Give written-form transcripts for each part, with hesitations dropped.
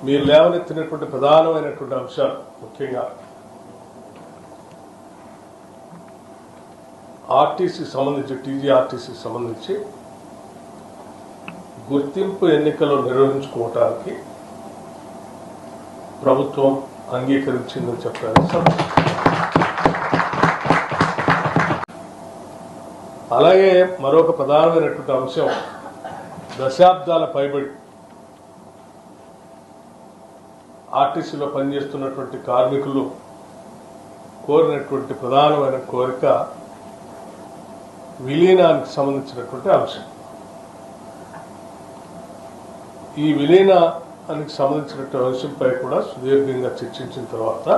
మీరు లేవనెత్తినటువంటి ప్రధానమైనటువంటి అంశాలు ముఖ్యంగా ఆర్టీసీ సంబంధించి టీజీఆర్టీసీ సంబంధించి గుర్తింపు ఎన్నికలు నిర్వహించుకోవటానికి ప్రభుత్వం అంగీకరించిందని చెప్పారు. అలాగే మరొక ప్రధానమైనటువంటి అంశం దశాబ్దాల పైబడి ఆర్టీసీలో పనిచేస్తున్నటువంటి కార్మికులు కోరినటువంటి ప్రధానమైన కోరిక విలీనానికి సంబంధించినటువంటి అంశం. ఈ విలీనానికి సంబంధించినటువంటి అంశంపై కూడా సుదీర్ఘంగా చర్చించిన తర్వాత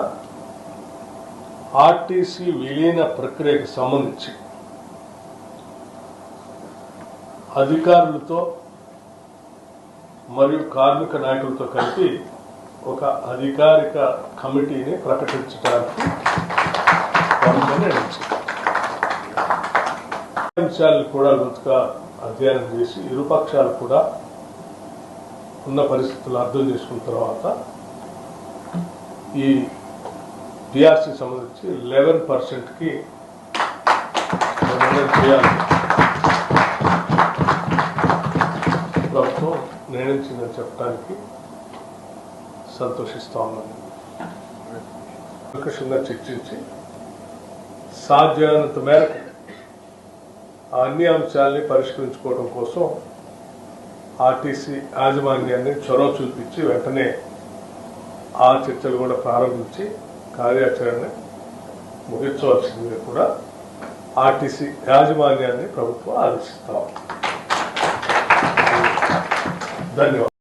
ఆర్టీసీ విలీన ప్రక్రియకు సంబంధించి అధికారులతో మరియు కార్మిక నాయకులతో కలిపి ఒక అధికారిక కమిటీని ప్రకటించడానికి నిర్ణయించింది. అంశాలను కూడా లోతుగా అధ్యయనం చేసి ఇరుపక్షాలు కూడా ఉన్న పరిస్థితులు అర్థం చేసుకున్న తర్వాత ఈ టీఆర్సీ సంబంధించి 11%కి నిర్ణయం చేయాలి ప్రభుత్వం నిర్ణయించిందని చెప్పడానికి సంతోషిస్తా ఉన్నాను. ప్రకృషంగా చర్చించి సాధ్యమైనంత మేరకు అన్ని అంశాలని పరిష్కరించుకోవడం కోసం ఆర్టీసీ యాజమాన్యాన్ని చొరవ చూపించి వెంటనే ఆ చర్చలు కూడా ప్రారంభించి కార్యాచరణ ముగించవలసిందిగా కూడా ఆర్టీసీ యాజమాన్యాన్ని ప్రభుత్వం ఆదేశిస్తాం. ధన్యవాదాలు.